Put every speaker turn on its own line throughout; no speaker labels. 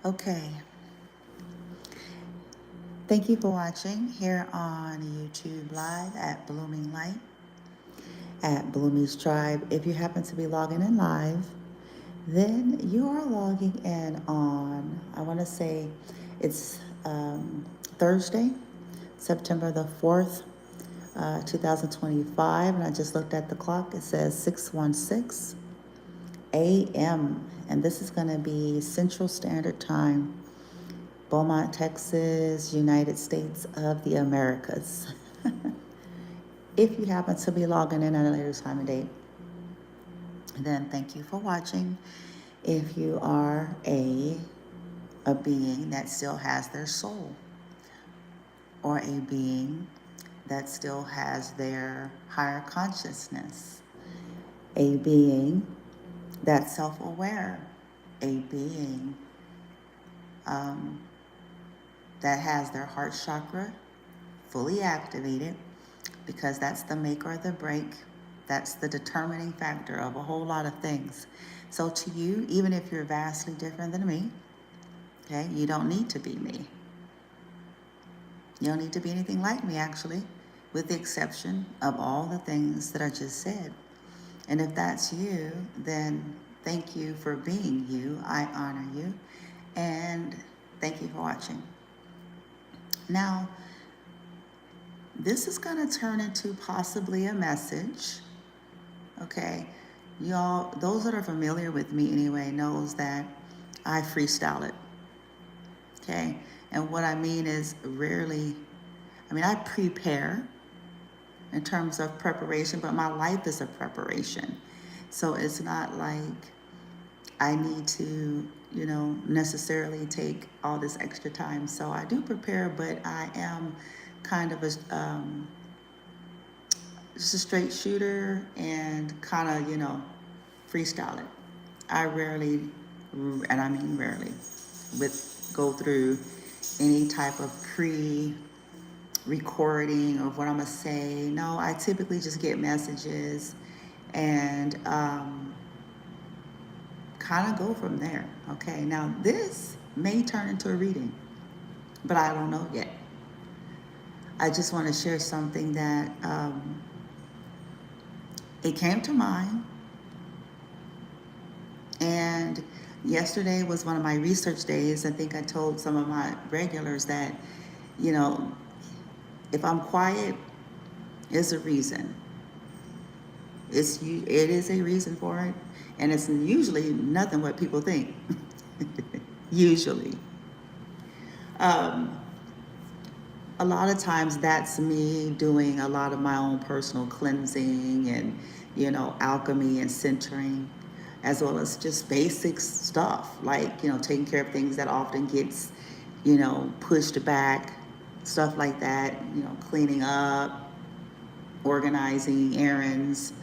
Okay. Thank you for watching here on YouTube Live at Blooming Light at Bloomie's Tribe. If you happen to be logging in live, then you are logging in on, I want to say it's Thursday, September the 4th, 2025. And I just looked at the clock. It says 6:16 a.m. And this is going to be Central Standard Time, Beaumont, Texas, United States of the Americas. If you happen to be logging in at a later time and date, then thank you for watching. If you are a being that still has their soul, or a being that still has their higher consciousness, a being that's self-aware, a being that has their heart chakra fully activated, because that's the make or the break. That's the determining factor of a whole lot of things. So to you, even if you're vastly different than me, okay, you don't need to be me. You don't need to be anything like me, actually, with the exception of all the things that I just said. And if that's you, then thank you for being you. I honor you. And thank you for watching. Now, this is going to turn into possibly a message. Okay, y'all, those that are familiar with me anyway knows that I freestyle it. Okay, and what I mean is I prepare in terms of preparation, but my life is a preparation. So it's not like I need to, necessarily take all this extra time. So I do prepare, but I am kind of just a straight shooter and kind of, freestyle it. I rarely, and I mean rarely, go through any type of pre-recording of what I'm gonna say. No, I typically just get messages and kind of go from there. Okay, now this may turn into a reading, but I don't know yet. I just want to share something that it came to mind. And yesterday was one of my research days. I think I told some of my regulars that, if I'm quiet, it's a reason. It is a reason for it. And it's usually nothing what people think. Usually. A lot of times that's me doing a lot of my own personal cleansing and, alchemy and centering, as well as just basic stuff like, taking care of things that often gets, pushed back, stuff like that, cleaning up, organizing errands.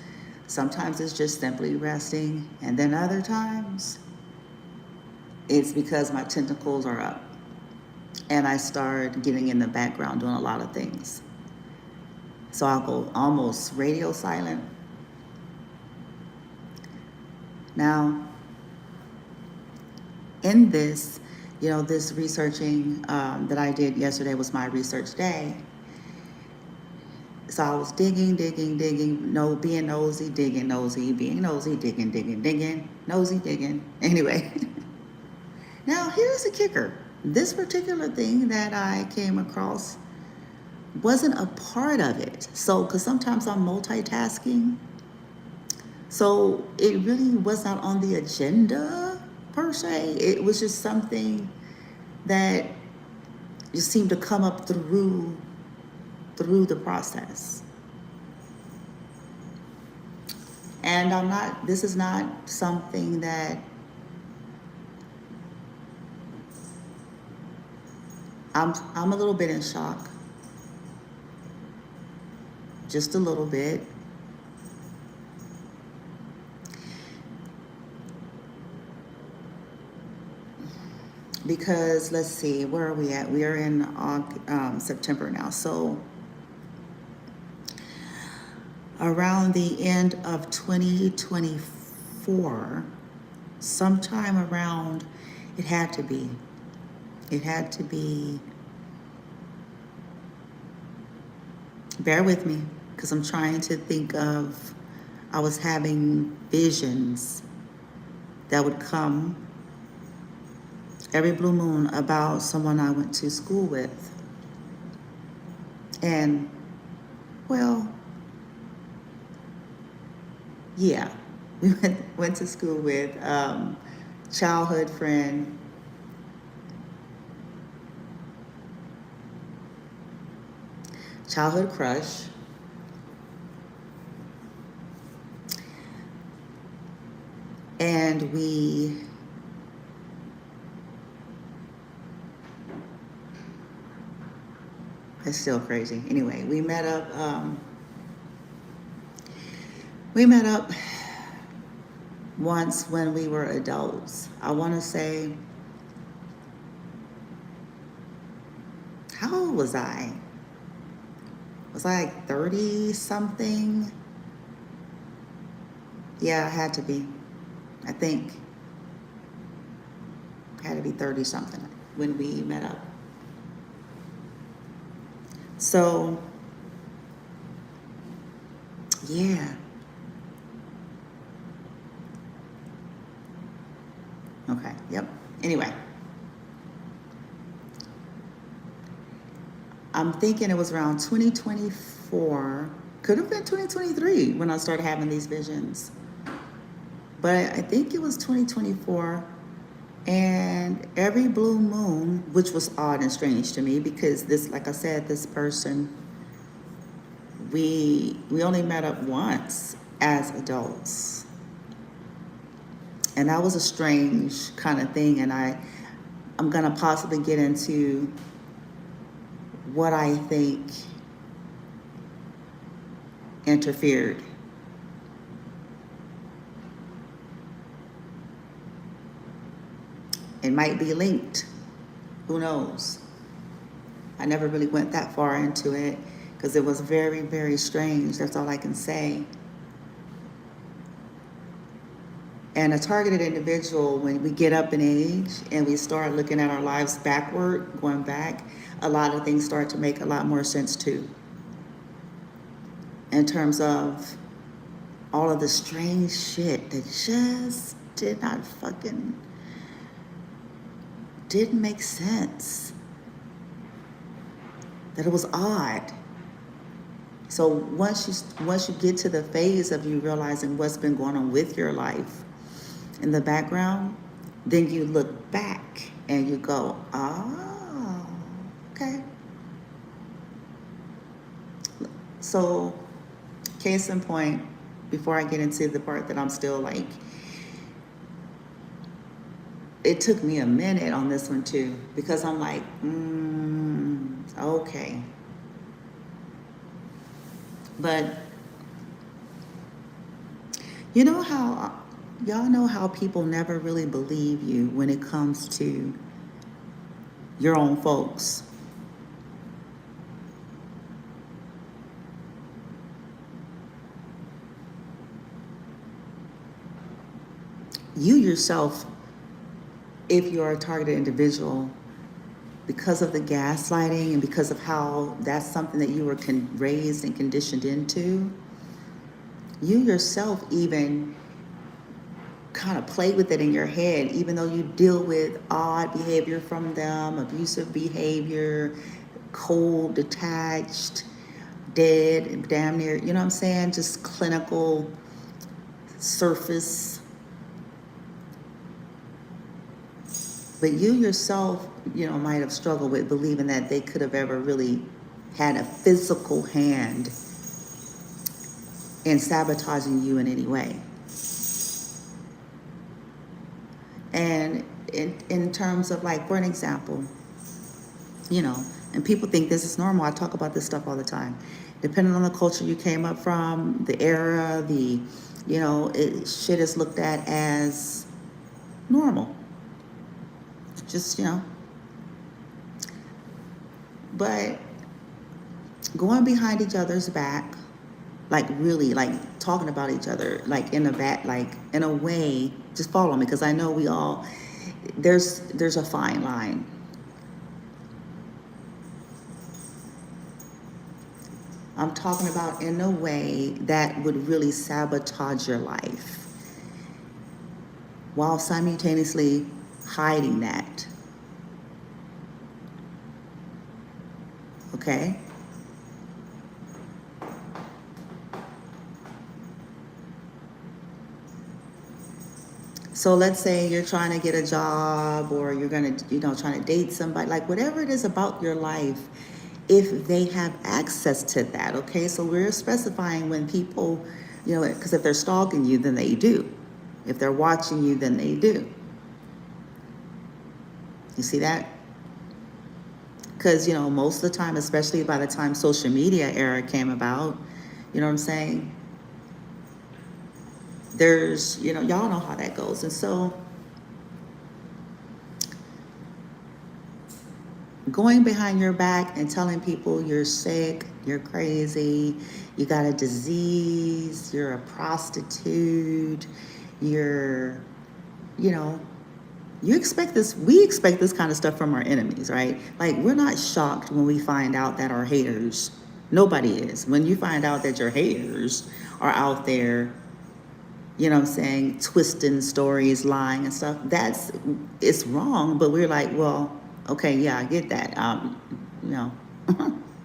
Sometimes it's just simply resting, and then other times it's because my tentacles are up and I start getting in the background doing a lot of things. So I'll go almost radio silent. Now, in this, this researching that I did yesterday was my research day. So I was digging, being nosy, digging, nosy, being nosy, digging, nosy, digging. Anyway, now here's the kicker. This particular thing that I came across wasn't a part of it. So, because sometimes I'm multitasking. So it really was not on the agenda per se. It was just something that just seemed to come up through the process. And this is not something that I'm a little bit in shock. Just a little bit. Because let's see, where are we at? We are in September now. So around the end of 2024, sometime around, it had to be, bear with me, because I'm trying to think of, I was having visions that would come every blue moon about someone I went to school with. And, well, yeah, we went to school with childhood friend, childhood crush, and it's still crazy. Anyway, we met up once when we were adults. I want to say, how old was I? Was I like 30 something? Yeah, I had to be. I think I had to be 30 something when we met up. So, yeah. Okay, yep. Anyway, I'm thinking it was around 2024. Could have been 2023 when I started having these visions. But I think it was 2024. And every blue moon, which was odd and strange to me, because this, like I said, this person, we only met up once as adults. And that was a strange kind of thing. And I'm gonna possibly get into what I think interfered. It might be linked. Who knows? I never really went that far into it because it was very, very strange. That's all I can say. And a targeted individual, when we get up in age and we start looking at our lives backward, going back, a lot of things start to make a lot more sense too. In terms of all of the strange shit that just didn't make sense. That it was odd. So once you get to the phase of you realizing what's been going on with your life in the background, then you look back and you go, oh, okay. So, case in point, before I get into the part that I'm still like, it took me a minute on this one too, because I'm like, okay. But you know how, y'all know how people never really believe you when it comes to your own folks. You yourself, if you're a targeted individual, because of the gaslighting and because of how that's something that you were raised and conditioned into, you yourself even kind of play with it in your head, even though you deal with odd behavior from them, abusive behavior, cold, detached, dead, and damn near, you know what I'm saying? Just clinical surface. But you yourself, might have struggled with believing that they could have ever really had a physical hand in sabotaging you in any way. And in terms of, like, for an example, and people think this is normal. I talk about this stuff all the time. Depending on the culture you came up from, the era, shit is looked at as normal. Just, but going behind each other's back, like really like talking about each other, like in a bad, like in a way, just follow me, because I know we all, there's a fine line. I'm talking about in a way that would really sabotage your life while simultaneously hiding that. Okay? So let's say you're trying to get a job, or you're going to, trying to date somebody, like whatever it is about your life, if they have access to that, okay? So we're specifying when people, because if they're stalking you, then they do. If they're watching you, then they do. You see that? Because, most of the time, especially by the time social media era came about, you know what I'm saying? There's, y'all know how that goes. And so going behind your back and telling people you're sick, you're crazy, you got a disease, you're a prostitute, you're, you know, you expect this, we expect this kind of stuff from our enemies, right? Like, we're not shocked when we find out that our haters, nobody is. When you find out that your haters are out there, you know what I'm saying, twisting stories, lying and stuff, it's wrong, but we're like, well, okay, yeah, I get that. You know,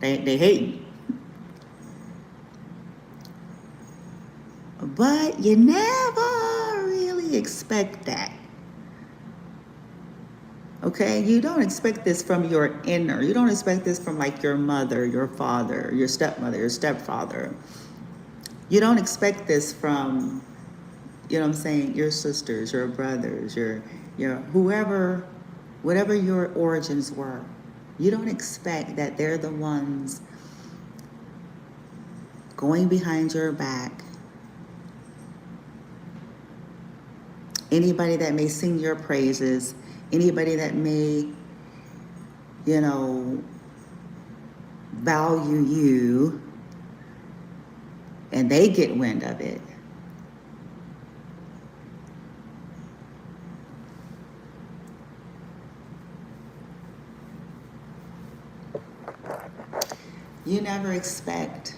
they hate me. But you never really expect that. Okay, you don't expect this from your inner. You don't expect this from like your mother, your father, your stepmother, your stepfather. You don't expect this from, what I'm saying, your sisters, your brothers, your whoever, whatever your origins were. You don't expect that they're the ones going behind your back. Anybody that may sing your praises, anybody that may, you know, value you, and they get wind of it. You never expect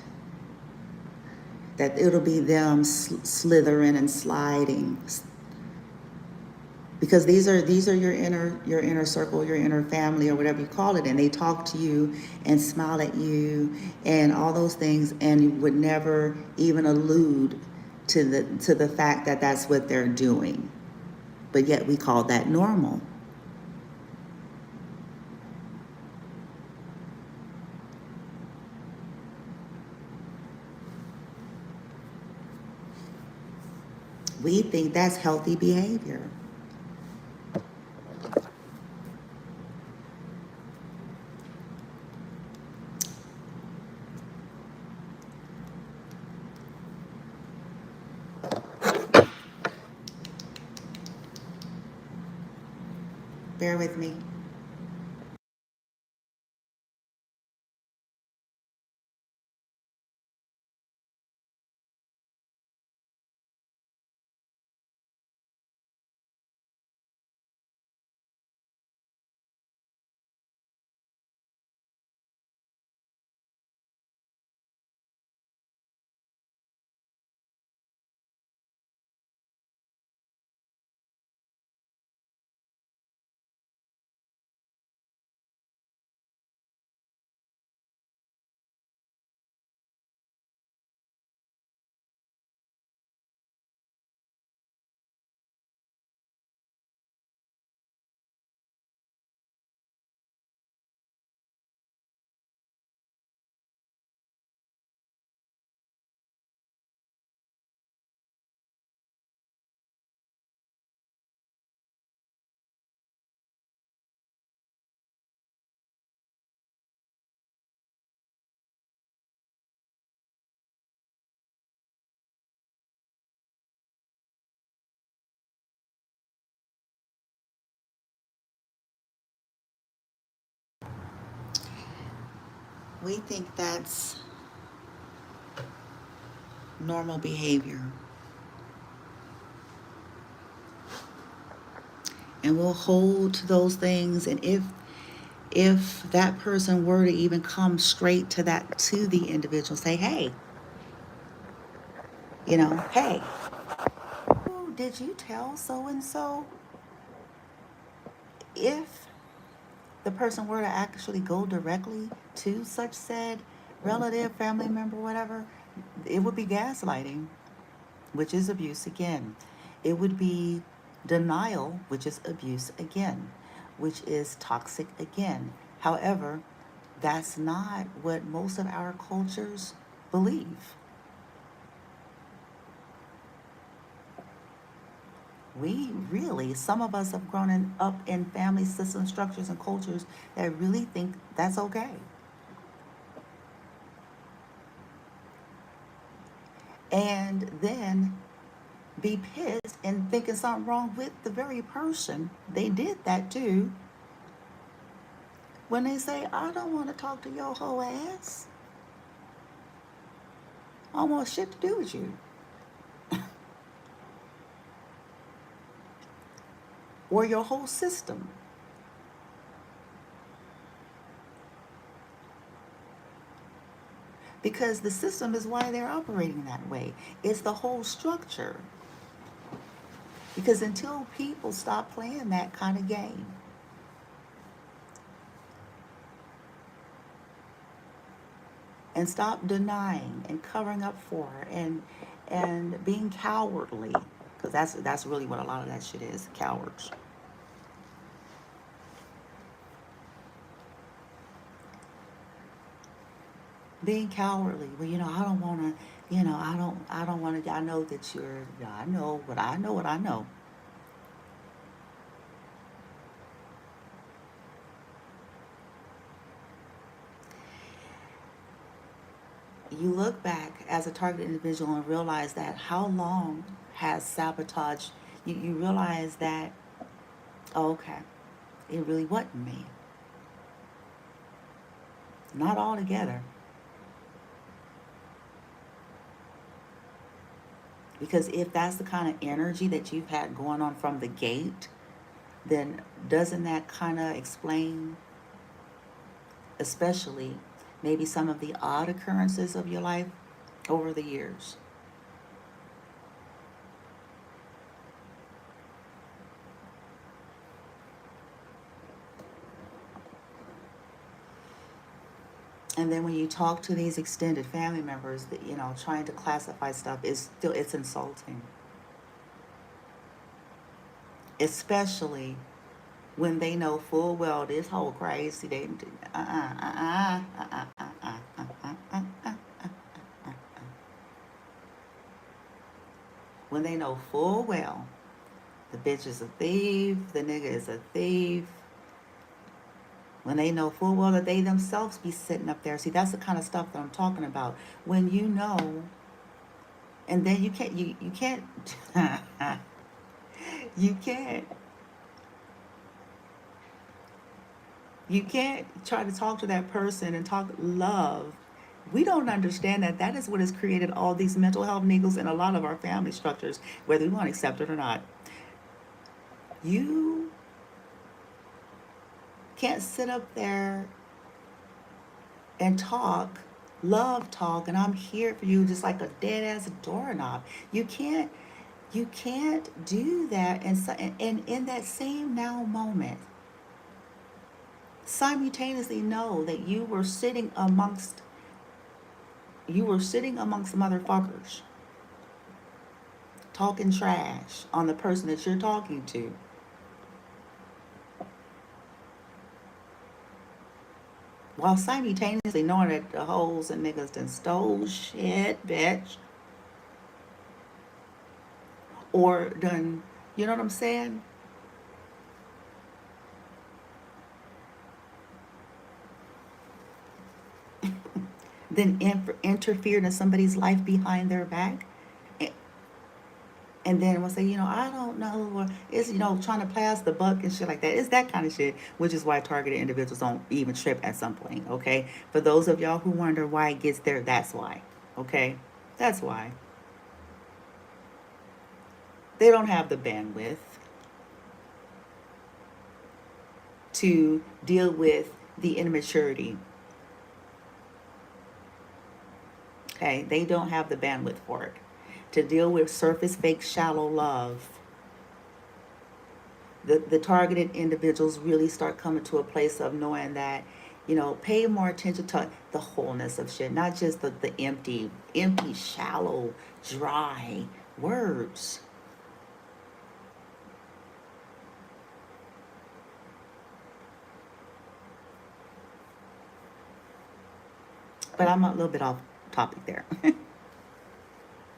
that it'll be them slithering and sliding, because these are your inner circle, your inner family, or whatever you call it, and they talk to you and smile at you and all those things, and would never even allude to the fact that that's what they're doing, but yet we call that normal. We think that's healthy behavior. Bear with me. We think that's normal behavior. And we'll hold to those things. And if that person were to even come straight to that, to the individual, say, hey, hey, did you tell so and so? If the person were to actually go directly to such said relative, family member, whatever, it would be gaslighting, which is abuse again. It would be denial, which is abuse again, which is toxic again. However, that's not what most of our cultures believe. We really, some of us have up in family system structures and cultures that really think that's okay. And then be pissed and thinking something wrong with the very person they did that to when they say, I don't want to talk to your whole ass. I don't want shit to do with you. Or your whole system. Because the system is why they're operating that way. It's the whole structure. Because until people stop playing that kind of game, and stop denying and covering up for and being cowardly, because that's really what a lot of that shit is, cowards. Being cowardly, well, I don't want to, I don't want to. I know that you're. I know what I know. What I know. You look back as a targeted individual and realize that how long has sabotage. You realize that, oh, okay, it really wasn't me. Not altogether. Because if that's the kind of energy that you've had going on from the gate, then doesn't that kind of explain, especially maybe some of the odd occurrences of your life over the years? And then when you talk to these extended family members, that trying to classify stuff is still, it's insulting. Especially when they know full well this whole crazy they when they know full well the bitch is a thief, the nigga is a thief, when they know full well that they themselves be sitting up there. See, that's the kind of stuff that I'm talking about. When you know, and then you can't you can't you can't try to talk to that person and talk love. We don't understand that that is what has created all these mental health niggles in a lot of our family structures, whether we want to accept it or not. You can't sit up there and talk, love talk, and I'm here for you just like a dead ass doorknob. You can't do that, and in that same now moment, simultaneously know that you were sitting amongst motherfuckers talking trash on the person that you're talking to, while simultaneously knowing that the hoes and niggas done stole shit, bitch, or done, you know what I'm saying? Then interfered in somebody's life behind their back. And then we'll say, I don't know, or it's, trying to pass the buck and shit like that. It's that kind of shit, which is why targeted individuals don't even trip at some point, okay? For those of y'all who wonder why it gets there, that's why, okay? That's why. They don't have the bandwidth to deal with the immaturity. Okay, they don't have the bandwidth for it. To deal with surface, fake, shallow love, the targeted individuals really start coming to a place of knowing that, pay more attention to the wholeness of shit, not just the empty, shallow, dry words. But I'm a little bit off topic there. A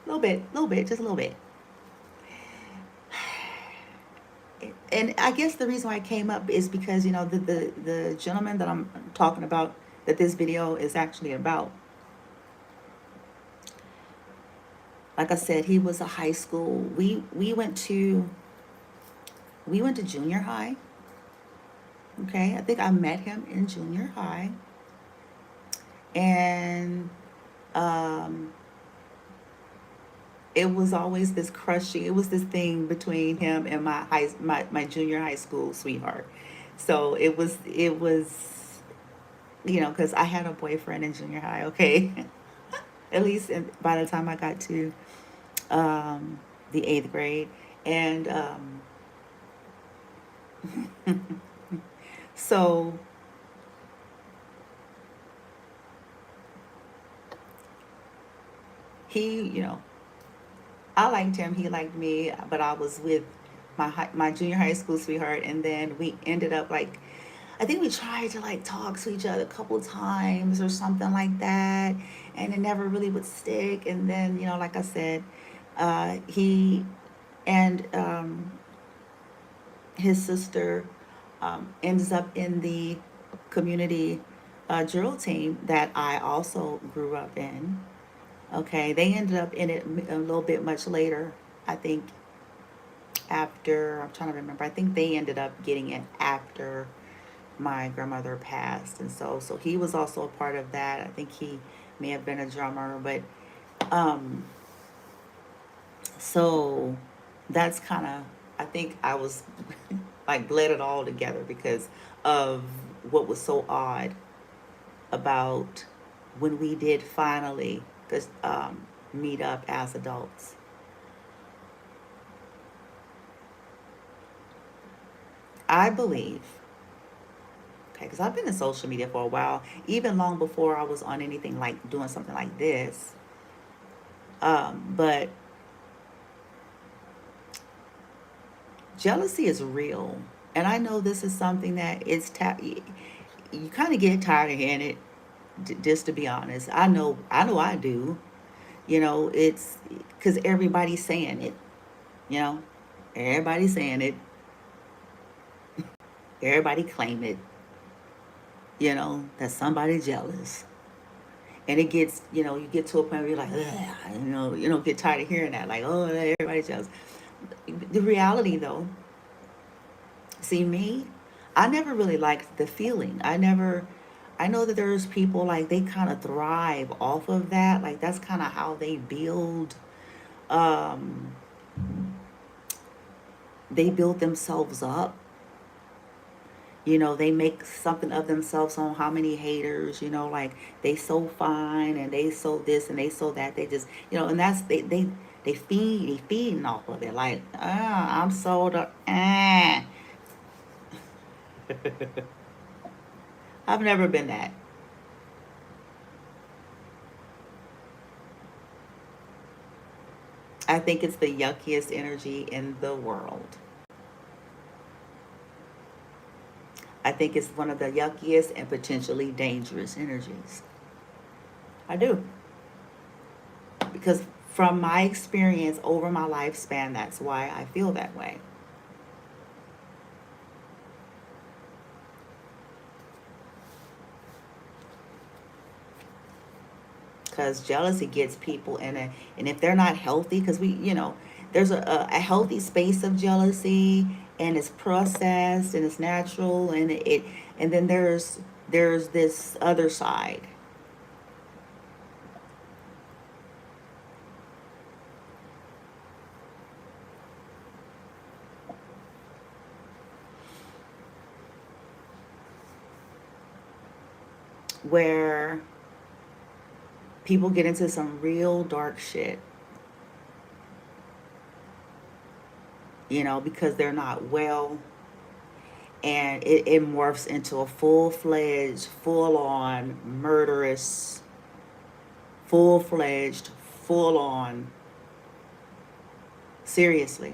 little bit, just a little bit. And I guess the reason why I came up is because, the gentleman that I'm talking about, that this video is actually about, like I said, he was a high school. We went to junior high. Okay, I think I met him in junior high, and um, it was always this crushing. It was this thing between him and my junior high school sweetheart. So it was because I had a boyfriend in junior high. Okay, at least by the time I got to the eighth grade, and so he, I liked him, he liked me, but I was with my junior high school sweetheart, and then we ended up like, I think we tried to like talk to each other a couple times or something like that, and it never really would stick. And then, like I said, he and his sister ends up in the community drill team that I also grew up in. Okay, they ended up in it a little bit much later. I think after, I'm trying to remember, I think they ended up getting it after my grandmother passed. And so he was also a part of that. I think he may have been a drummer, but um, so that's kind of, I think I was like bled it all together because of what was so odd about when we did finally meet up as adults. I believe, okay, because I've been in social media for a while, even long before I was on anything like doing something like this. But jealousy is real. And I know this is something that you kind of get tired of hearing it, just to be honest. I know I do. It's because everybody's saying it, you know, everybody's saying it, everybody claim it, that somebody jealous. And it gets, you get to a point where you're like, ugh, get tired of hearing that, like, oh, everybody's jealous. The reality, though, see me, I never really liked the feeling. I know that there's people like they kind of thrive off of that. Like that's kind of how um, they build themselves up. They make something of themselves on how many haters, like they so fine and they so this and they so that. They just, and that's, they feeding off of it. Like, I'm so the, I've never been that. I think it's the yuckiest energy in the world. I think it's one of the yuckiest and potentially dangerous energies. I do. Because from my experience over my lifespan, that's why I feel that way. Because jealousy gets people in a, and if they're not healthy, because there's a healthy space of jealousy, and it's processed and it's natural, and and then there's this other side. where people get into some real dark shit, because they're not well, and it morphs into a full-fledged, full-on murderous, full-fledged, full-on, seriously,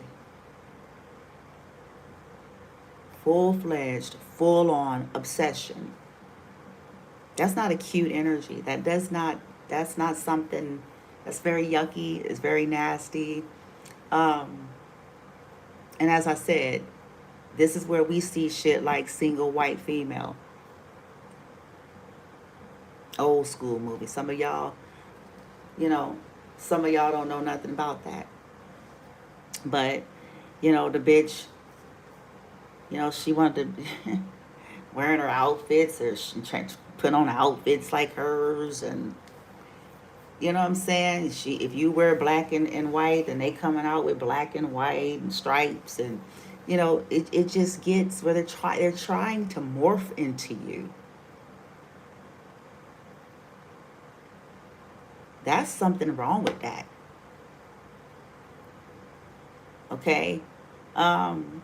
full-fledged, full-on obsession. That's not a cute energy. That's not something, that's very yucky. It's very nasty. Um, and as I said, this is where we see shit like Single White Female, old school movie. You know, some of y'all don't know nothing about that. But, the bitch, she wanted to wearing her outfits, or she trying to put on outfits like hers, and you know what I'm saying? If you wear black and white, and they coming out with black and white and stripes, and it just gets where they're trying to morph into you. That's something wrong with that. Okay? Um,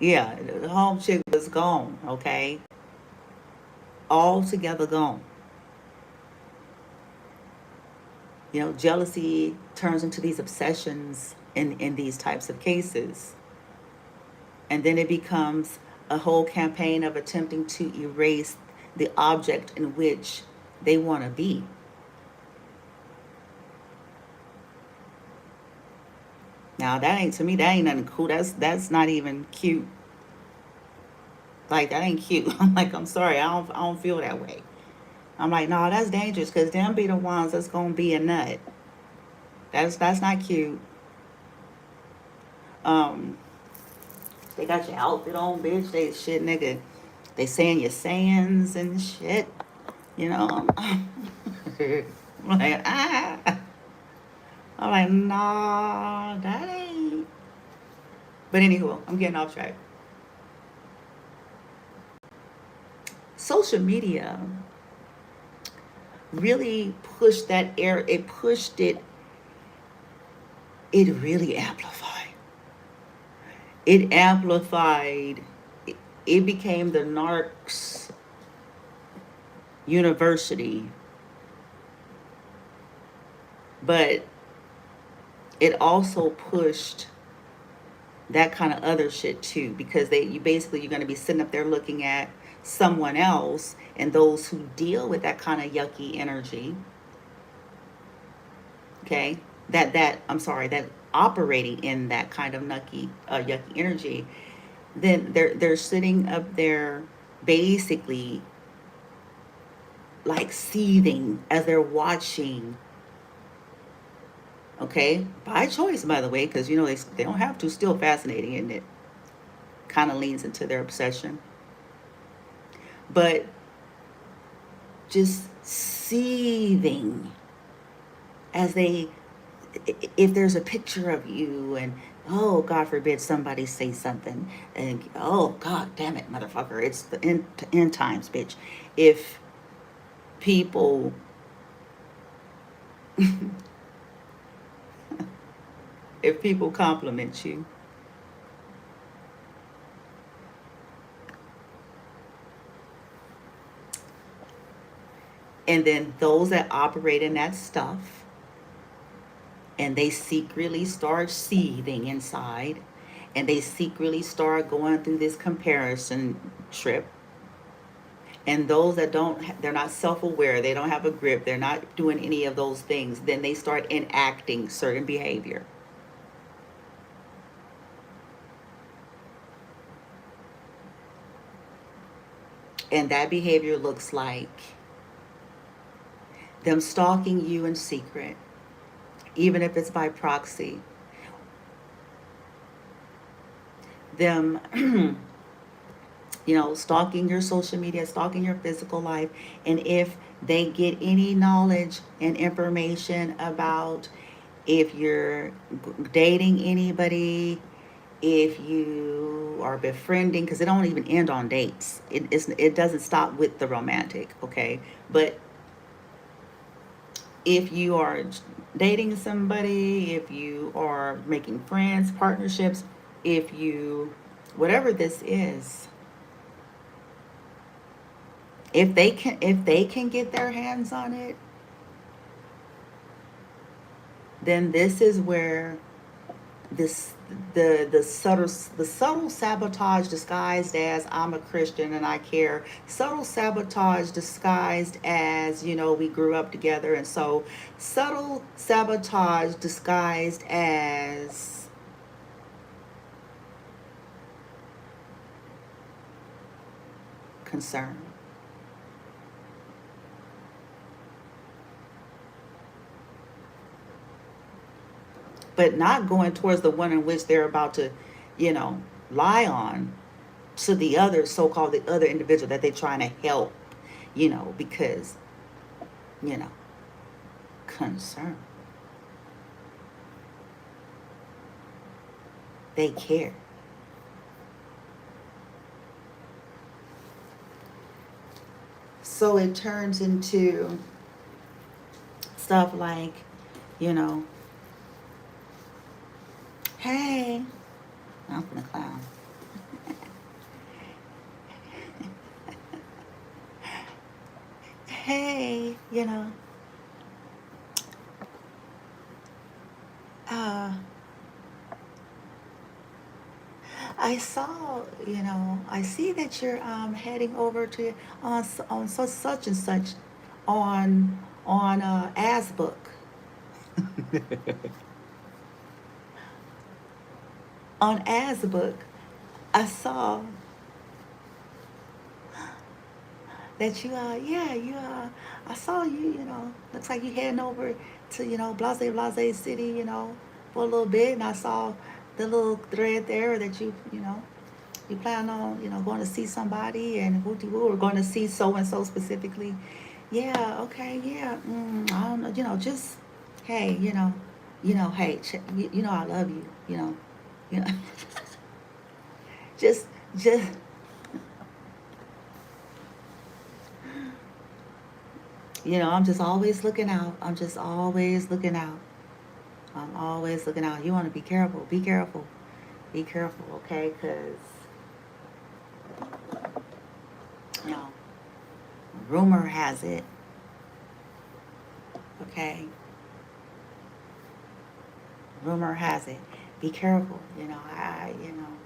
yeah, the home chick was gone, okay? Altogether gone. Jealousy turns into these obsessions in these types of cases. And then it becomes a whole campaign of attempting to erase the object in which they want to be. Now to me, that ain't nothing cool. That's not even cute. Like, that ain't cute. I'm like, I'm sorry, I don't feel that way. I'm like, no, that's dangerous, because them be the ones that's gonna be a nut. That's not cute. Um, they got your outfit on, bitch. They shit, nigga. They saying your sayings and shit. I'm like, ah. I'm like, nah, that ain't. But anywho, I'm getting off track. Social media really pushed that air. It pushed it. It really amplified. It amplified. It became the narcs university, but it also pushed that kind of other shit too, because you're going to be sitting up there looking at someone else, and those who deal with that kind of yucky energy, okay, that I'm sorry, that operating in that kind of yucky energy, then they're sitting up there basically like seething as they're watching. Okay, by choice, by the way, because they don't have to. Still fascinating, and it kind of leans into their obsession. But just seething as if there's a picture of you, and oh, God forbid somebody say something, and oh, God damn it, motherfucker, it's the end times, bitch. If people if people compliment you, and then those that operate in that stuff, and they secretly start seething inside, and they secretly start going through this comparison trip, and those that they're not self-aware, they don't have a grip, they're not doing any of those things, then they start enacting certain behavior. And that behavior looks like them stalking you in secret, even if it's by proxy. Them, stalking your social media, stalking your physical life. And if they get any knowledge and information about if you're dating anybody, if you are befriending, because it don't even end on dates. It doesn't stop with the romantic, okay? But if you are dating somebody, if you are making friends, partnerships, if you, whatever this is, if they can get their hands on it, then this is where this the subtle sabotage disguised as I'm a Christian and I care, subtle sabotage disguised as, we grew up together, and so subtle sabotage disguised as concern. But not going towards the one in which they're about to, you know, lie on, to the other so-called the other individual that they're trying to help, because, you know, concern. They care. So it turns into stuff like, you know, hey, I'm gonna clown. Hey, uh, I see that you're heading over to on such and such on Asbook. On Asbook, I saw that I saw you, looks like you heading over to, Blase Blase City, for a little bit, and I saw the little thread there that you plan on, going to see somebody, and who were going to see so and so specifically. Yeah, okay, yeah, I don't know, just, hey, hey, I love you, you know, just, just, I'm just always looking out. I'm just always looking out. I'm always looking out. You want to be careful. Be careful. Be careful, okay? Because, you know, rumor has it, okay? Rumor has it. Be careful.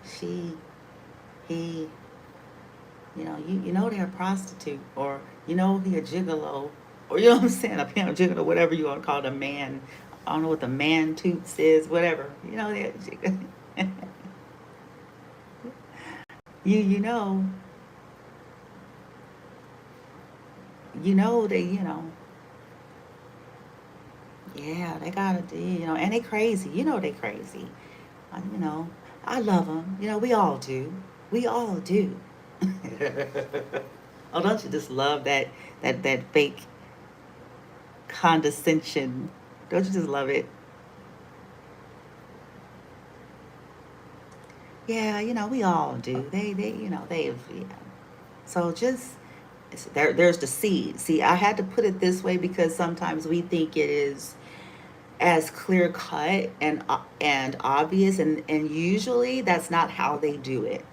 She, he, they're a prostitute, or, he a gigolo, or, what I'm saying, a piano gigolo, whatever you want to call it, a man. I don't know what the man toots is, whatever. They're you, you know, they, yeah, they gotta do, and they crazy. They crazy. You know, I love them. We all do. We all do. Oh, don't you just love that fake condescension? Don't you just love it? Yeah, we all do. They've, So just there's the seed. See, I had to put it this way because sometimes we think it is as clear cut and obvious, and usually that's not how they do it,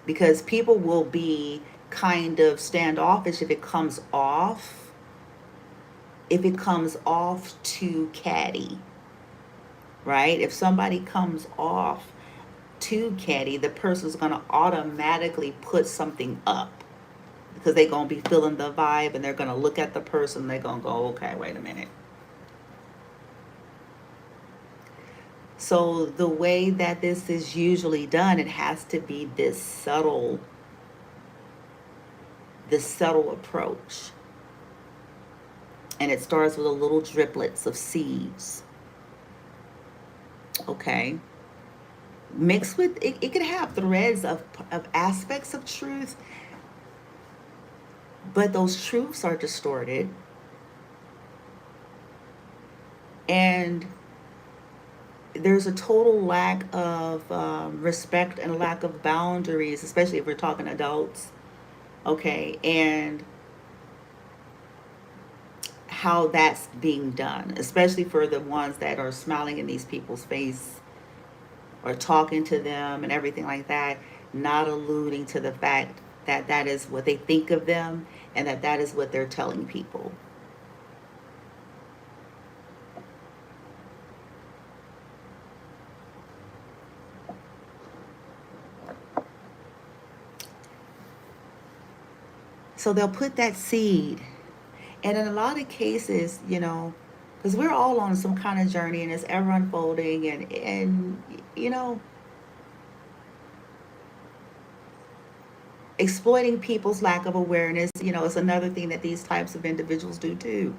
because people will be kind of standoffish if it comes off too catty, right? If somebody comes off too catty, the person's going to automatically put something up, because they're going to be feeling the vibe, and they're going to look at the person, they're going to go, okay, wait a minute. So the way that this is usually done, it has to be this subtle approach. And it starts with a little driplets of seeds. Okay. Mixed with it could have threads of aspects of truth, but those truths are distorted. And there's a total lack of respect and a lack of boundaries, especially if we're talking adults. Okay, and how that's being done, especially for the ones that are smiling in these people's face or talking to them and everything like that, not alluding to the fact that that is what they think of them and that that is what they're telling people. So they'll put that seed, and in a lot of cases, because we're all on some kind of journey and it's ever unfolding, and exploiting people's lack of awareness, is another thing that these types of individuals do too.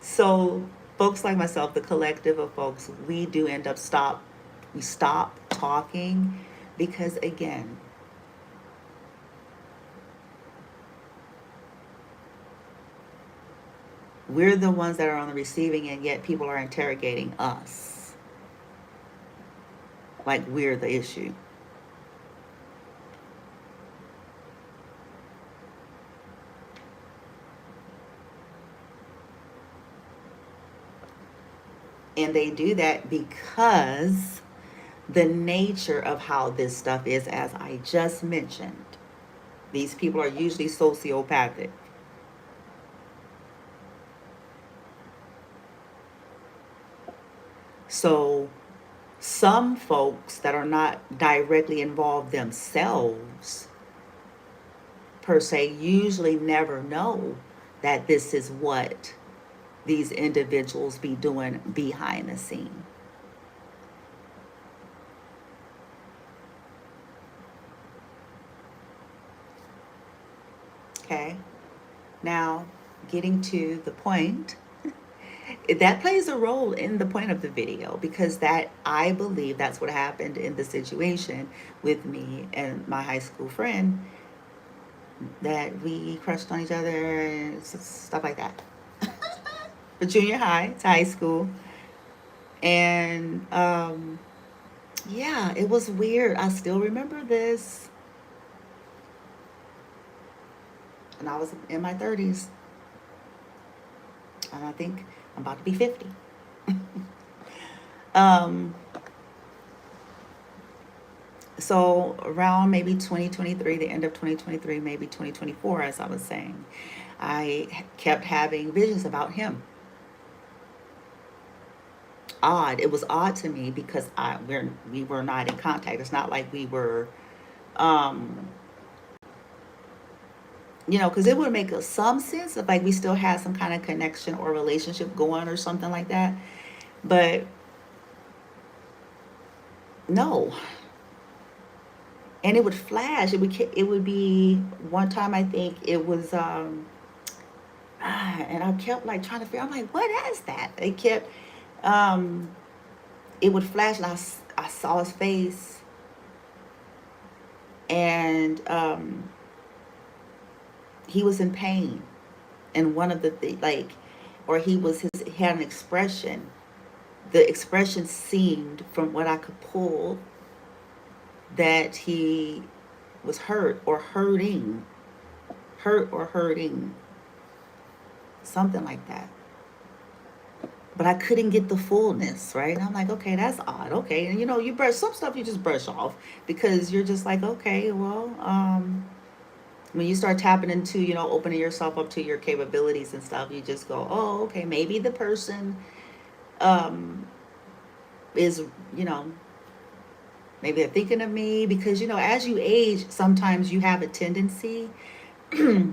So folks like myself, the collective of folks, we do end up we stop talking because again, we're the ones that are on the receiving end, yet people are interrogating us like we're the issue. And they do that because the nature of how this stuff is, as I just mentioned, these people are usually sociopathic. So some folks that are not directly involved themselves, per se, usually never know that this is what these individuals be doing behind the scene. Okay, now getting to the point, that plays a role in the point of the video because that I believe that's what happened in the situation with me and my high school friend, that we crushed on each other and stuff like that. For junior high to high school. And yeah, it was weird. I still remember this. And I was in my 30s. And I think I'm about to be 50. um, so around maybe 2023, the end of 2023, maybe 2024, as I was saying, I kept having visions about him. Odd. It was odd to me because we were not in contact. It's not like we were, um, because it would make some sense if like we still had some kind of connection or relationship going or something like that. But no, and it would flash. It would be one time I think it was and I kept like trying to figure. I'm like, what is that? It kept um it would flash, and I saw his face, and he was in pain, and one of the like, or he had an expression. The expression seemed, from what I could pull, that he was hurt or hurting, something like that. But I couldn't get the fullness, right? And I'm like, okay, that's odd. Okay, and you brush some stuff, you just brush off because you're just like, okay, well, when you start tapping into, opening yourself up to your capabilities and stuff, you just go, oh, okay, maybe the person um, is, you know, maybe they're thinking of me because, as you age, sometimes you have a tendency, excuse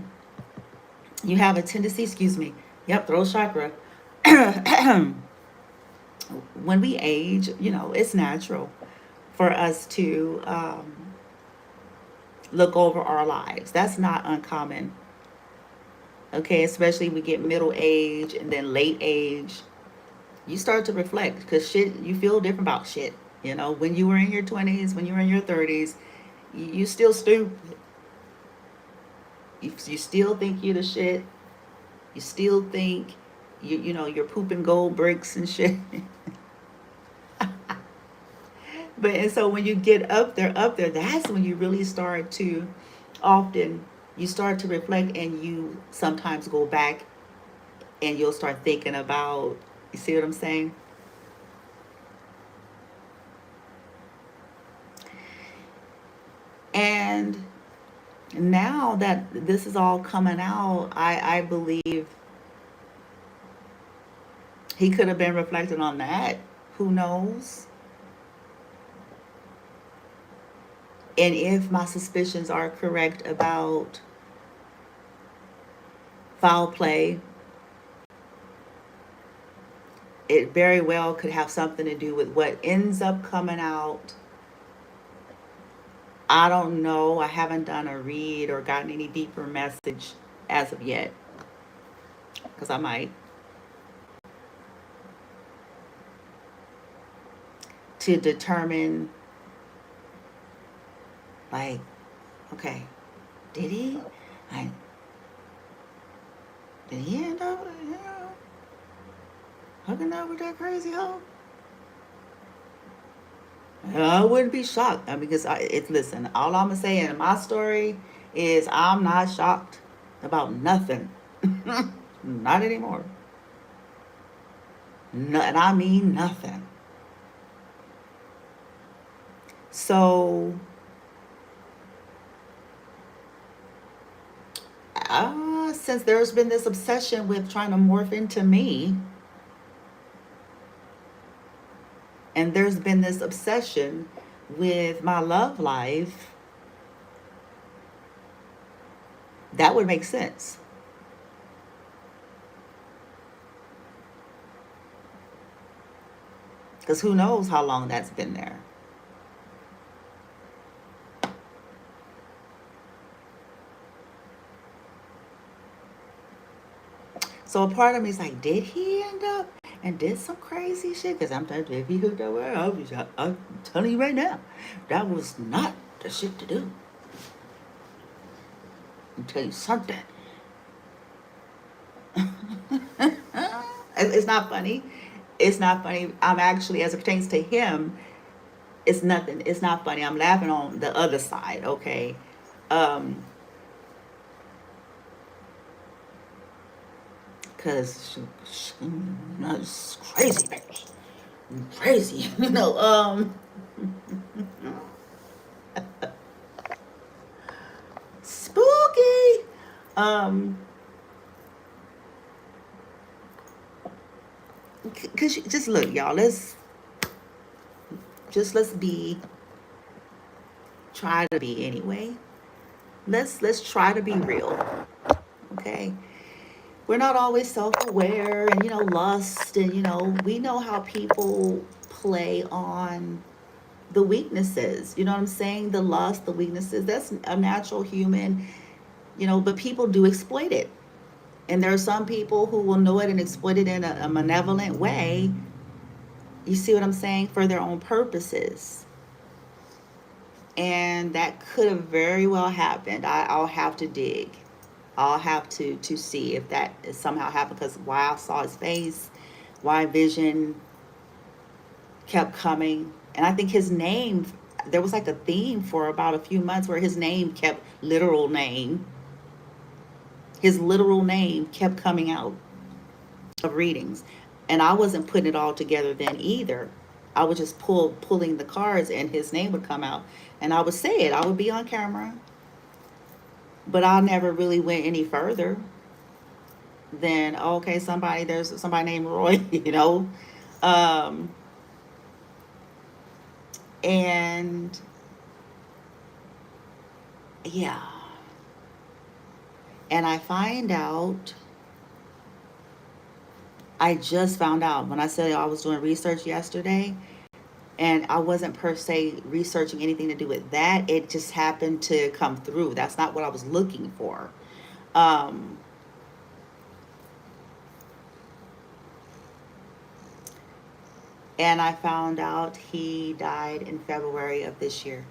me, yep, throat chakra. When we age, it's natural for us to look over our lives. That's not uncommon. Okay, especially we get middle age and then late age, you start to reflect because shit, you feel different about shit. You know, when you were in your 20s, when you were in your 30s, you still stupid. You still think you're the shit. You still think you know you're pooping gold bricks and shit. But and so when you get up there, that's when you really start to often you start to reflect and you sometimes go back and you'll start thinking about, you see what I'm saying? And now that this is all coming out, I believe he could have been reflecting on that. Who knows? And if my suspicions are correct about foul play, it very well could have something to do with what ends up coming out. I don't know. I haven't done a read or gotten any deeper message as of yet, because I might, to determine, like, okay, did he? Like, did he end up, hooking up with that crazy hoe? I wouldn't be shocked. I mean, because it's, listen, all I'm saying in my story is I'm not shocked about nothing. Not anymore. No, and I mean nothing. So, since there's been this obsession with trying to morph into me, and there's been this obsession with my love life, that would make sense. Because who knows how long that's been there. So a part of me is like, did he end up and did some crazy shit? Because I'm telling you, if he hooked up with her, I'm telling you right now, that was not the shit to do. I'll tell you something. It's not funny. It's not funny. I'm actually, as it pertains to him, it's nothing. It's not funny. I'm laughing on the other side, okay? Um, Cause that's crazy, baby. Crazy, you know. Spooky. Um, cause just look, y'all. Let's be, try to be anyway. Let's try to be real, okay? We're not always self-aware, and lust, and we know how people play on the weaknesses. You know what I'm saying? The lust, the weaknesses. That's a natural human, but people do exploit it. And there are some people who will know it and exploit it in a malevolent way. You see what I'm saying? For their own purposes. And that could have very well happened. I'll have to dig. I'll have to see if that somehow happened, because why I saw his face, why vision kept coming. And I think his name, there was like a theme for about a few months where his name kept, his literal name kept coming out of readings. And I wasn't putting it all together then either. I would just pulling the cards and his name would come out. And I would say it. I would be on camera. But I never really went any further than, okay, there's somebody named Roy, Um, and yeah. And I just found out when I said I was doing research yesterday, and I wasn't per se researching anything to do with that. It just happened to come through. That's not what I was looking for. Um, And I found out he died in February of this year.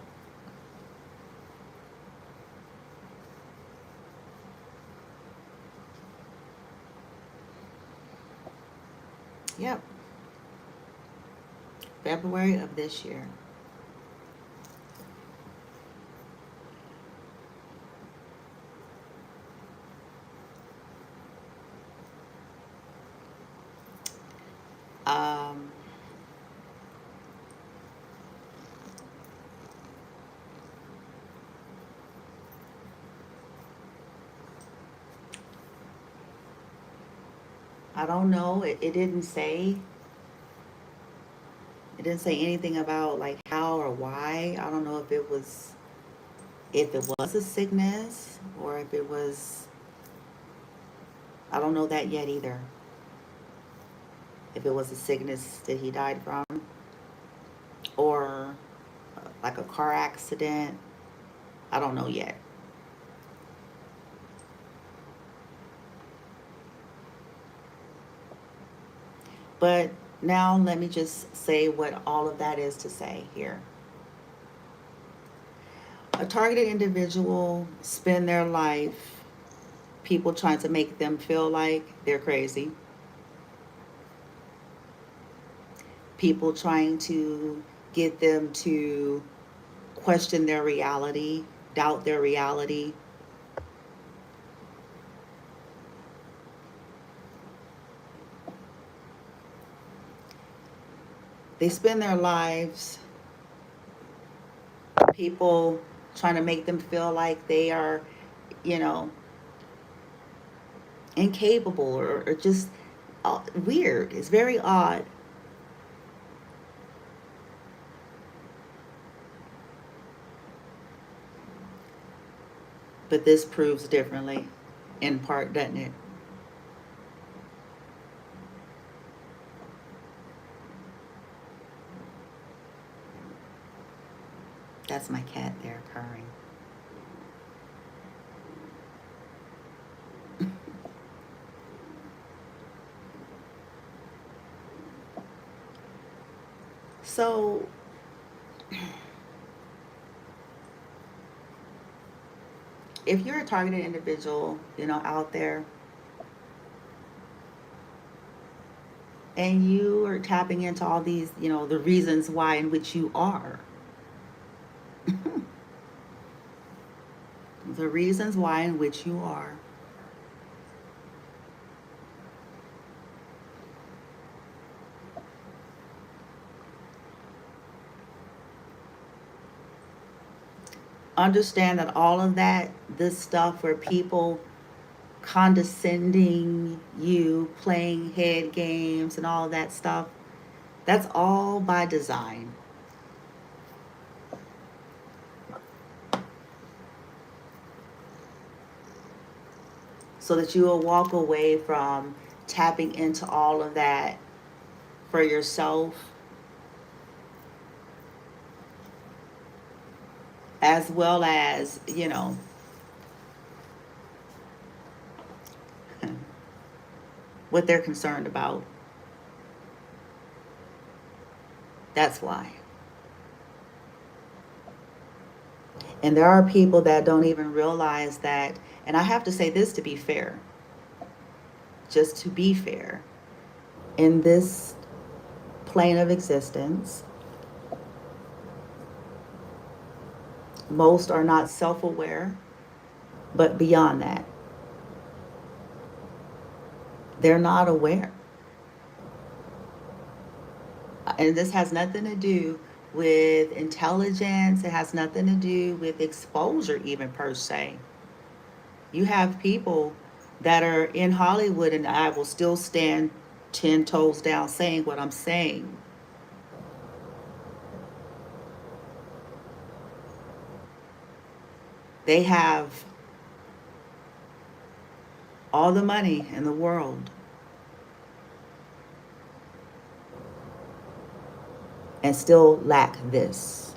Yep, February of this year. Um, I don't know. It didn't say. It didn't say anything about like how or why. I don't know if it was a sickness or if it was. I don't know that yet either. If it was a sickness that he died from or like a car accident. I don't know yet. But now let me just say what all of that is to say here. A targeted individual spend their life people trying to make them feel like they're crazy. People trying to get them to question their reality, doubt their reality. They spend their lives, people trying to make them feel like they are, you know, incapable or just weird. It's very odd. But this proves differently in part, doesn't it? That's my cat there purring. So, if you're a targeted individual, out there, and you are tapping into all these, the reasons why in which you are, the reasons why in which you are, understand that all of that, this stuff where people condescending you, playing head games, and all of that stuff, that's all by design. So that you will walk away from tapping into all of that for yourself, as well as, what they're concerned about. That's why. And there are people that don't even realize that. And I have to say this to be fair, just to be fair. In this plane of existence, most are not self aware, but beyond that, they're not aware. And this has nothing to do with intelligence, it has nothing to do with exposure, even per se. You have people that are in Hollywood, and I will still stand 10 toes down saying what I'm saying. They have all the money in the world and still lack this.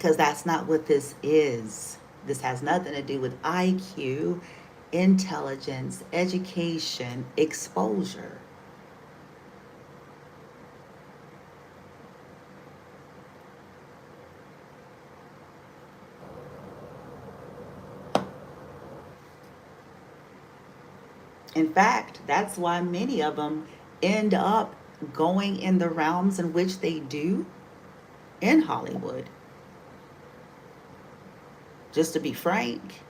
because that's not what this is. This has nothing to do with IQ, intelligence, education, exposure. In fact, that's why many of them end up going in the realms in which they do in Hollywood. Just to be frank,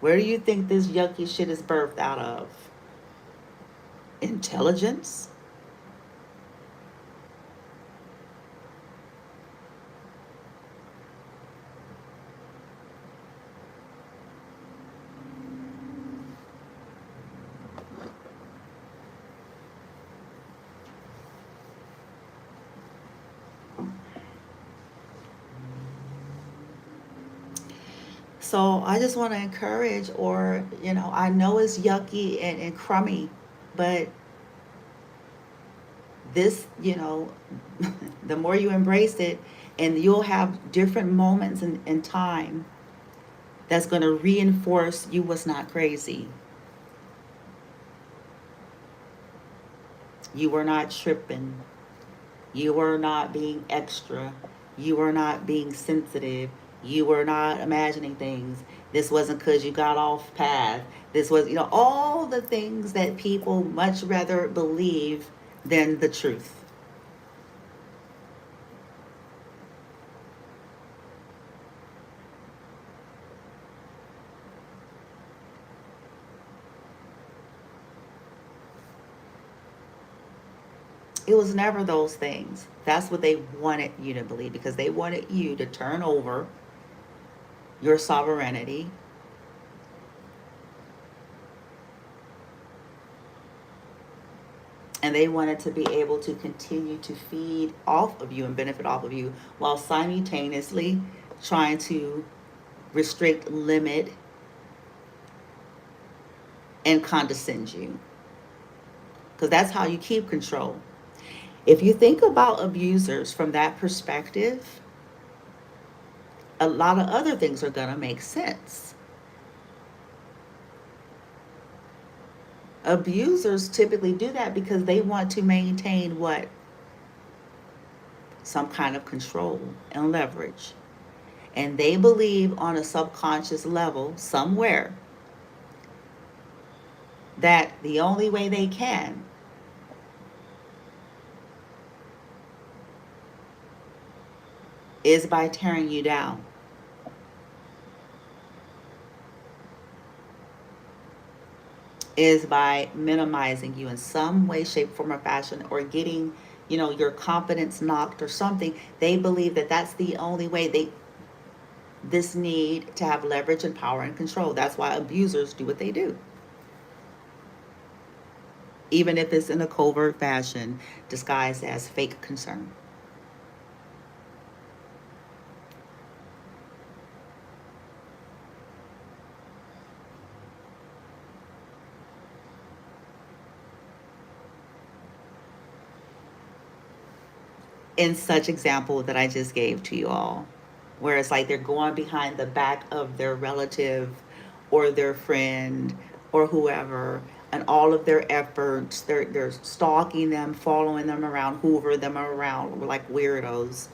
where do you think this yucky shit is birthed out of? Intelligence? So I just want to encourage, or, I know it's yucky and crummy, but this, the more you embrace it, and you'll have different moments in time that's going to reinforce you was not crazy. You were not tripping. You were not being extra. You were not being sensitive. You were not imagining things. This wasn't because you got off path. This was, all the things that people much rather believe than the truth. It was never those things. That's what they wanted you to believe, because they wanted you to turn over your sovereignty, and they wanted to be able to continue to feed off of you and benefit off of you, while simultaneously trying to restrict, limit, and condescend you. Because that's how you keep control. If you think about abusers from that perspective, a lot of other things are going to make sense. Abusers typically do that because they want to maintain what? Some kind of control and leverage. And they believe on a subconscious level somewhere that the only way they can is by tearing you down. Is by minimizing you in some way, shape, form, or fashion, or getting, your confidence knocked or something. They believe that that's the only way this need to have leverage and power and control. That's why abusers do what they do. Even if it's in a covert fashion, disguised as fake concern. In such example that I just gave to you all, where it's like they're going behind the back of their relative or their friend or whoever, and all of their efforts, they're stalking them, following them around, hoover them around like weirdos.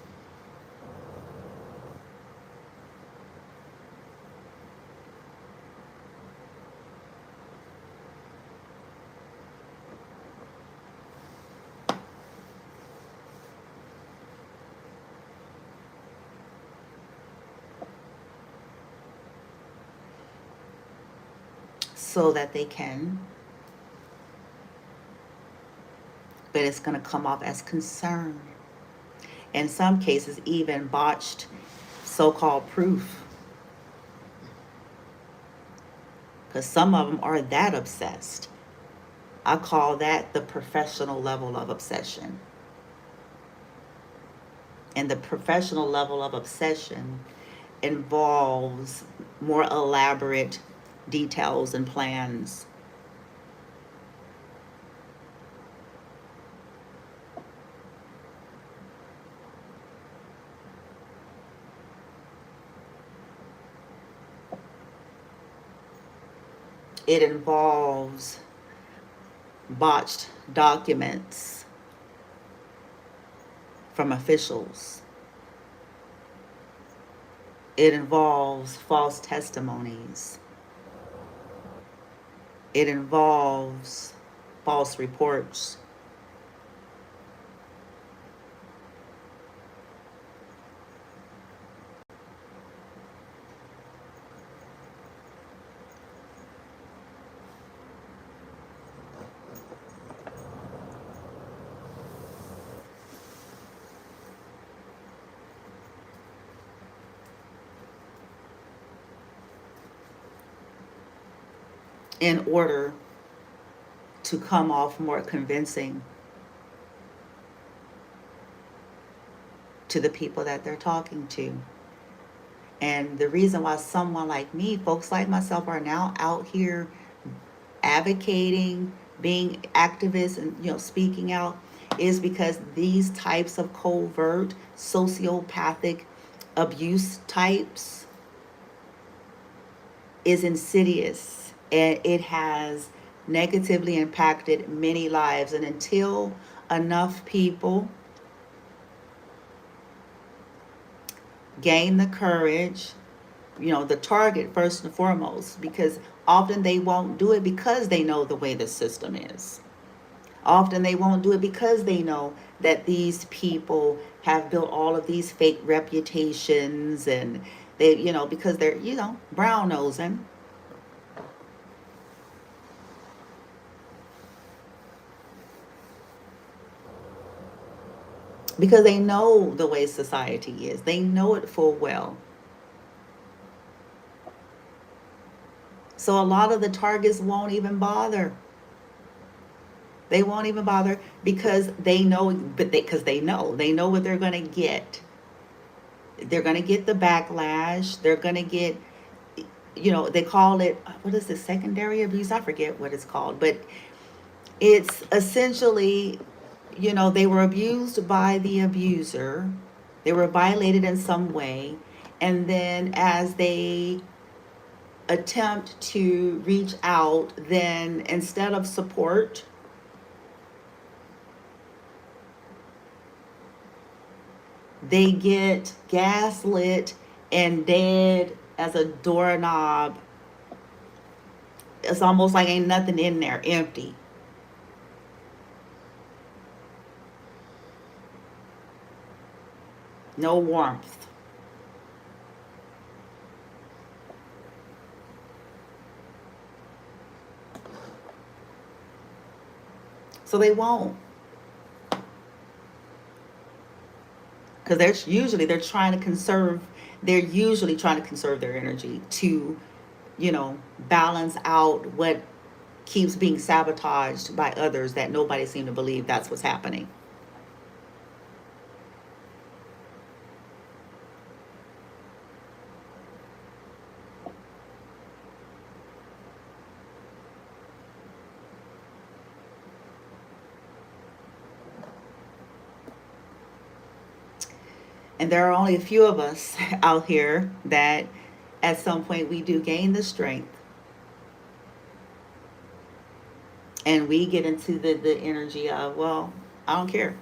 So that they can, but it's going to come off as concern. In some cases, even botched so-called proof, because some of them are that obsessed. I call that the professional level of obsession. And the professional level of obsession involves more elaborate details and plans. It involves botched documents from officials. It involves false testimonies. It involves false reports. In order to come off more convincing to the people that they're talking to. And the reason why someone like me, folks like myself, are now out here advocating, being activists, and speaking out, is because these types of covert sociopathic abuse types is insidious, and it has negatively impacted many lives. And until enough people gain the courage, the target first and foremost, because often they won't do it because they know the way the system is. Often they won't do it because they know that these people have built all of these fake reputations, and they, because they're, brown nosing. Because they know the way society is. They know it full well. So a lot of the targets won't even bother. They won't even bother because they know, because they know what they're going to get. They're going to get the backlash. They're going to get, they call it, what is it, secondary abuse? I forget what it's called, but it's essentially, they were abused by the abuser. They were violated in some way. And then as they attempt to reach out, then instead of support, they get gaslit and dead as a doorknob. It's almost like ain't nothing in there, empty. No warmth. So they won't. Because they're usually trying to conserve their energy to, balance out what keeps being sabotaged by others that nobody seems to believe that's what's happening. And there are only a few of us out here that at some point we do gain the strength, and we get into the energy of, well, I don't care.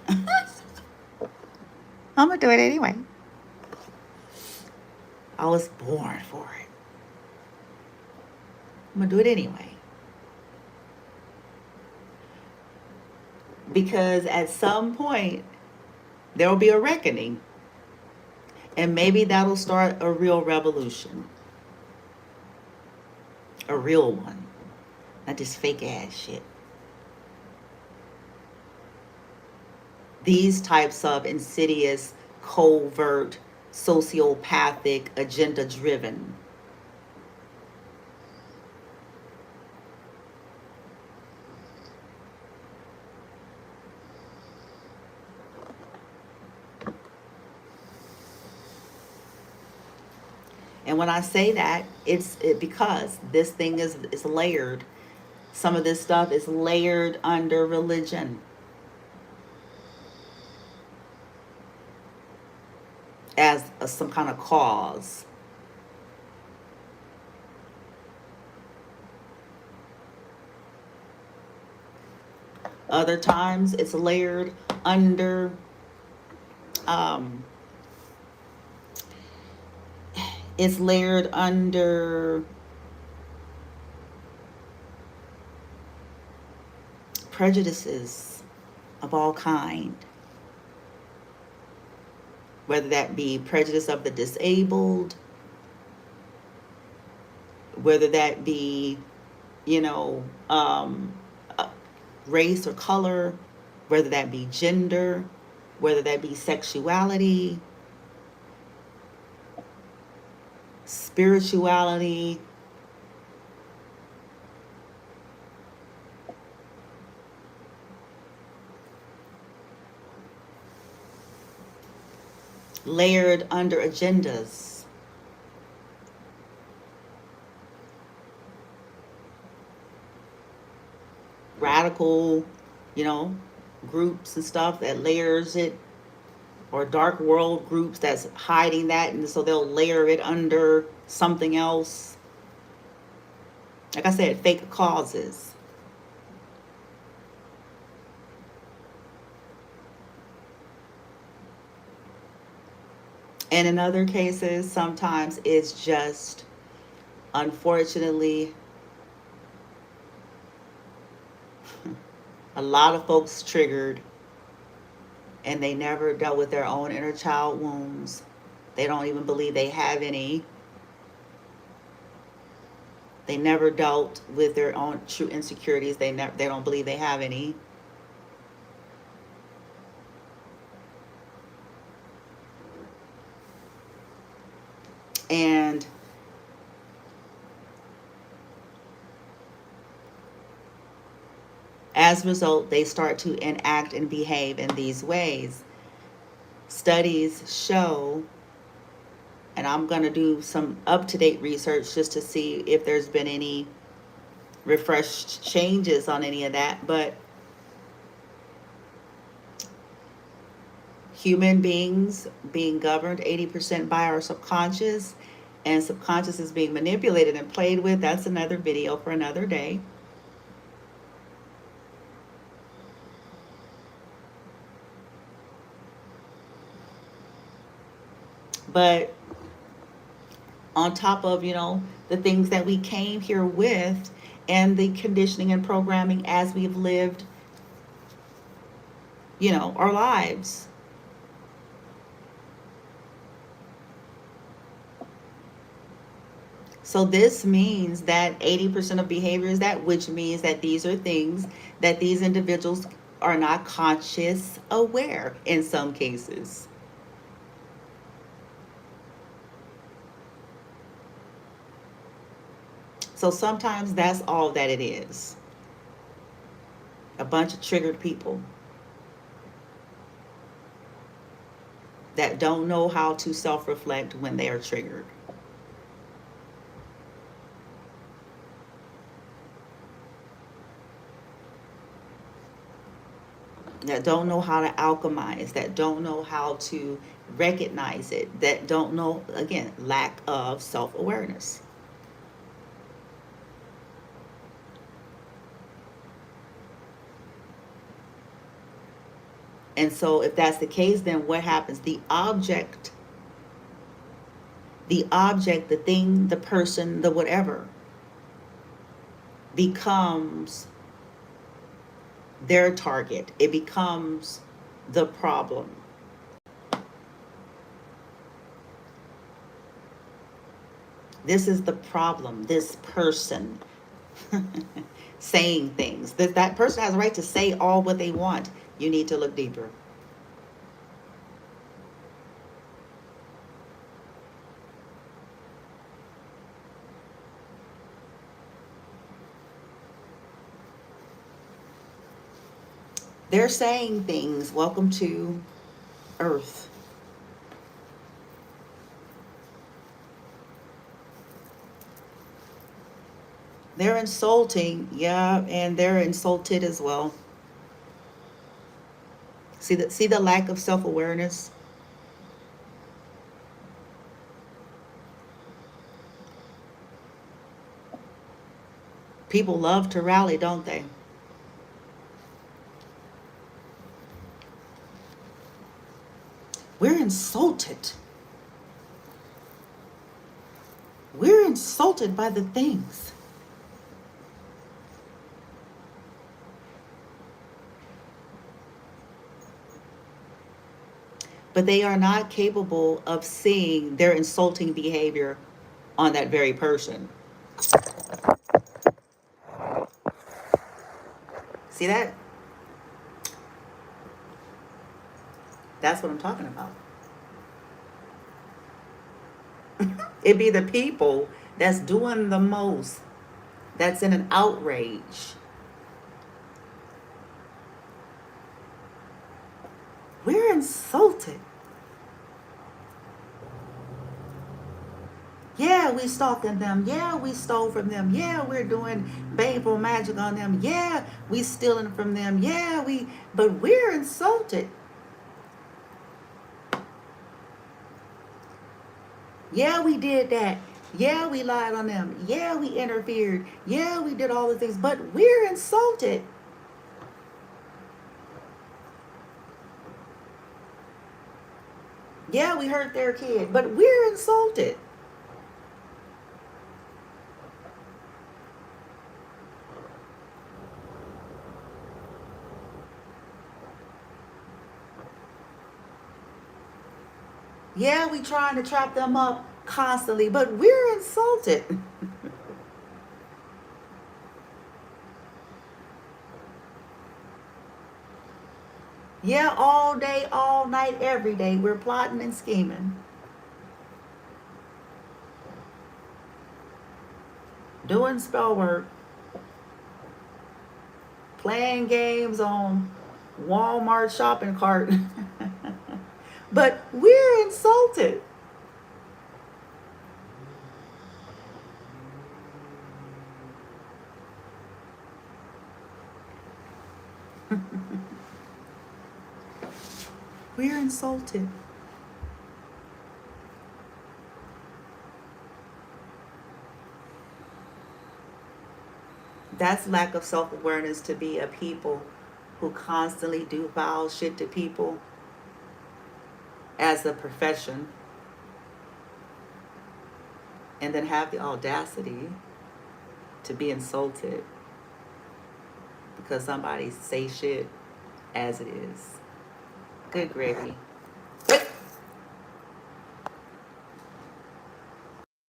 I'm going to do it anyway. I was born for it. I'm going to do it anyway. Because at some point, there will be a reckoning. And maybe that'll start a real revolution. A real one. Not this fake ass shit. These types of insidious, covert, sociopathic, agenda driven. And when I say that, it's because this thing is layered. Some of this stuff is layered under religion as some kind of cause. Other times it's layered under um, it's layered under prejudices of all kind, whether that be prejudice of the disabled, whether that be, you know, race or color, whether that be gender, whether that be sexuality, spirituality, layered under agendas. Radical, you know, groups and stuff that layers it, or dark world groups that's hiding that, and so they'll layer it under something else. Like I said, fake causes. And in other cases, sometimes it's just, unfortunately, a lot of folks triggered and they never dealt with their own inner child wounds. They don't even believe they have any. They never dealt with their own true insecurities. They don't believe they have any. And as a result, they start to enact and behave in these ways. Studies show, and I'm going to do some up-to-date research just to see if there's been any refreshed changes on any of that, but human beings being governed 80% by our subconscious, and subconscious is being manipulated and played with, that's another video for another day. But on top of, you know, the things that we came here with, and the conditioning and programming as we've lived, you know, our lives. So this means that 80% of behavior is that, which means that these are things that these individuals are not conscious aware in some cases. So sometimes that's all that it is. A bunch of triggered people that don't know how to self-reflect when they are triggered. That don't know how to alchemize, that don't know how to recognize it, that don't know, again, lack of self-awareness. And so if that's the case, then what happens? The object, the thing, the person, the whatever, becomes their target. It becomes the problem. This is the problem, this person saying things. That person has a right to say all what they want. You need to look deeper. They're saying things. Welcome to Earth. They're insulting, yeah, and they're insulted as well. See the lack of self-awareness. People love to rally, don't they? We're insulted. We're insulted by the things. But they are not capable of seeing their insulting behavior on that very person. See that? That's what I'm talking about. It be the people that's doing the most, that's in an outrage. We're insulted. Yeah, we stalking them. Yeah, we stole from them. Yeah, we're doing baneful magic on them. Yeah, we stealing from them. But we're insulted. Yeah, we did that. Yeah, we lied on them. Yeah, we interfered. Yeah, we did all the things, but we're insulted. Yeah, we hurt their kid, but we're insulted. Yeah, we trying to trap them up constantly, but we're insulted. Yeah, all day, all night, every day, we're plotting and scheming, doing spell work, playing games on Walmart shopping cart. But we're insulted. We're insulted. That's lack of self awareness, to be a people who constantly do foul shit to people as a profession, and then have the audacity to be insulted because somebody say shit as it is. Good gravy.